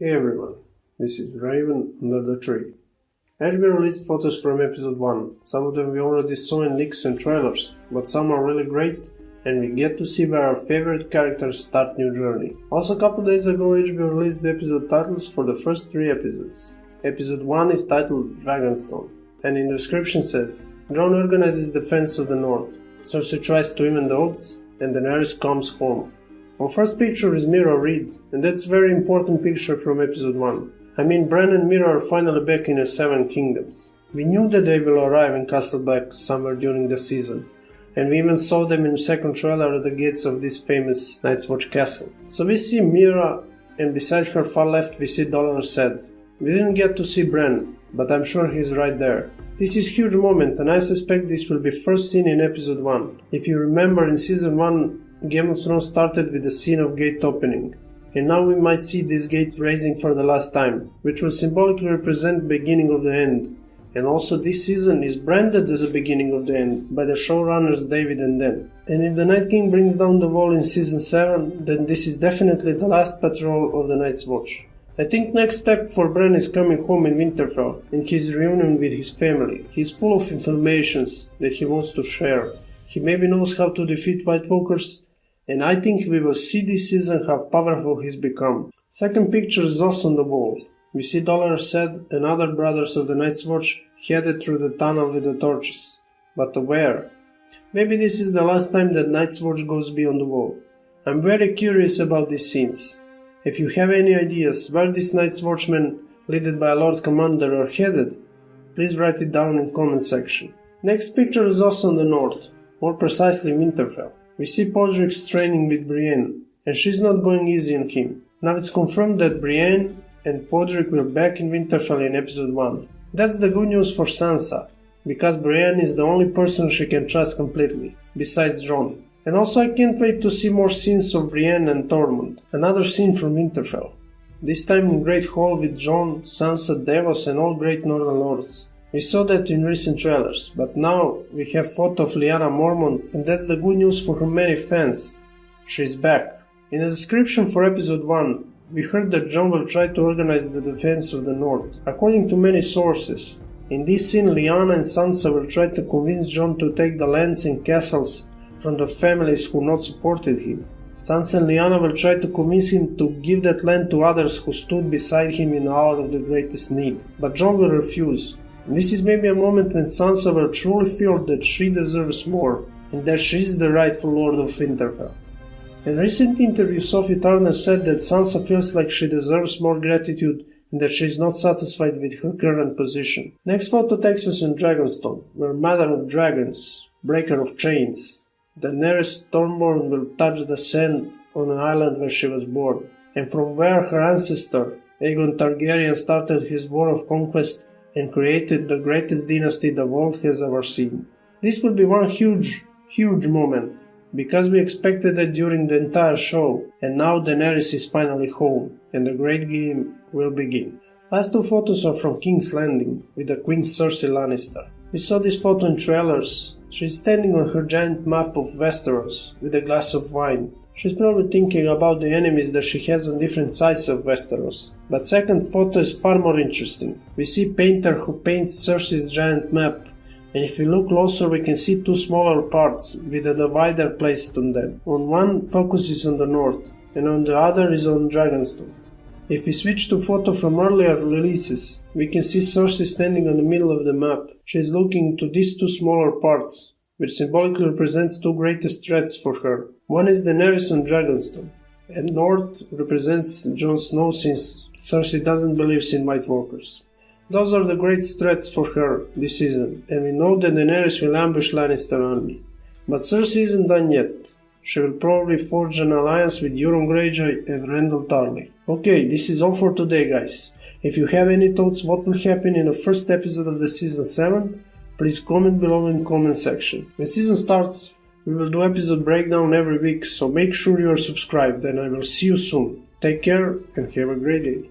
Hey everyone, this is Raven under the tree. HBO released photos from episode 1. Some of them we already saw in leaks and trailers, but some are really great and we get to see where our favorite characters start new journey. Also a couple days ago HBO released the episode titles for the first 3 episodes. Episode 1 is titled Dragonstone, and in the description says, Jon organizes defense of the north, Cersei tries to even the odds, and Daenerys comes home. Our first picture is Mira Reed, and that's a very important picture from episode 1. I mean, Bran and Mira are finally back in the Seven Kingdoms. We knew that they will arrive in Castle Black somewhere during the season, and we even saw them in the second trailer at the gates of this famous Night's Watch castle. So we see Mira, and beside her far left we see Dolorous Edd. We didn't get to see Bran, but I'm sure he's right there. This is a huge moment, and I suspect this will be first seen in episode 1. If you remember, in season 1, Game of Thrones started with the scene of gate opening, and now we might see this gate raising for the last time, which will symbolically represent the beginning of the end. And also this season is branded as the beginning of the end by the showrunners David and Dan. And if the Night King brings down the wall in season 7, then this is definitely the last patrol of the Night's Watch. I think next step for Bran is coming home in Winterfell and his reunion with his family. He's full of information that he wants to share. He maybe knows how to defeat White Walkers, and I think we will see this season how powerful he's become. Second picture is also on the wall. We see Dolorous Edd and other brothers of the Night's Watch headed through the tunnel with the torches. But where? Maybe this is the last time that Night's Watch goes beyond the wall. I'm very curious about these scenes. If you have any ideas where these Night's Watchmen, led by a Lord Commander, are headed, please write it down in comment section. Next picture is also on the north, more precisely Winterfell. We see Podrick's training with Brienne, and she's not going easy on him. Now it's confirmed that Brienne and Podrick will be back in Winterfell in episode 1. That's the good news for Sansa, because Brienne is the only person she can trust completely, besides Jon. And also I can't wait to see more scenes of Brienne and Tormund, another scene from Winterfell. This time in Great Hall with Jon, Sansa, Davos and all great Northern Lords. We saw that in recent trailers, but now we have photo of Lyanna Mormont, and that's the good news for her many fans. She's back. In the description for episode 1, we heard that Jon will try to organize the defense of the north. According to many sources, in this scene Lyanna and Sansa will try to convince Jon to take the lands and castles from the families who not supported him. Sansa and Lyanna will try to convince him to give that land to others who stood beside him in the hour of the greatest need. But Jon will refuse. And this is maybe a moment when Sansa will truly feel that she deserves more, and that she is the rightful Lord of Winterfell. In a recent interview, Sophie Turner said that Sansa feels like she deserves more gratitude and that she is not satisfied with her current position. Next photo takes us in Dragonstone, where Mother of Dragons, Breaker of Chains, Daenerys Stormborn will touch the sand on an island where she was born, and from where her ancestor, Aegon Targaryen, started his war of conquest and created the greatest dynasty the world has ever seen. This will be one huge moment, because we expected it during the entire show, and now Daenerys is finally home, and the great game will begin. Last 2 photos are from King's Landing, with the Queen Cersei Lannister. We saw this photo in trailers. She's standing on her giant map of Westeros, with a glass of wine. She's probably thinking about the enemies that she has on different sides of Westeros. But second photo is far more interesting. We see painter who paints Cersei's giant map, and if we look closer we can see 2 smaller parts with a divider placed on them. On one focus is on the north, and on the other is on Dragonstone. If we switch to photo from earlier releases, we can see Cersei standing on the middle of the map. She is looking into these 2 smaller parts, which symbolically represents 2 greatest threats for her. One is Daenerys on Dragonstone, and north represents Jon Snow since Cersei doesn't believe in White Walkers. Those are the greatest threats for her this season, and we know that Daenerys will ambush Lannister army. But Cersei isn't done yet. She will probably forge an alliance with Euron Greyjoy and Randall Tarly. Okay, this is all for today, guys. If you have any thoughts what will happen in the first episode of the season 7, please comment below in comment section. When season starts, we will do episode breakdown every week, so make sure you are subscribed, and I will see you soon. Take care and have a great day.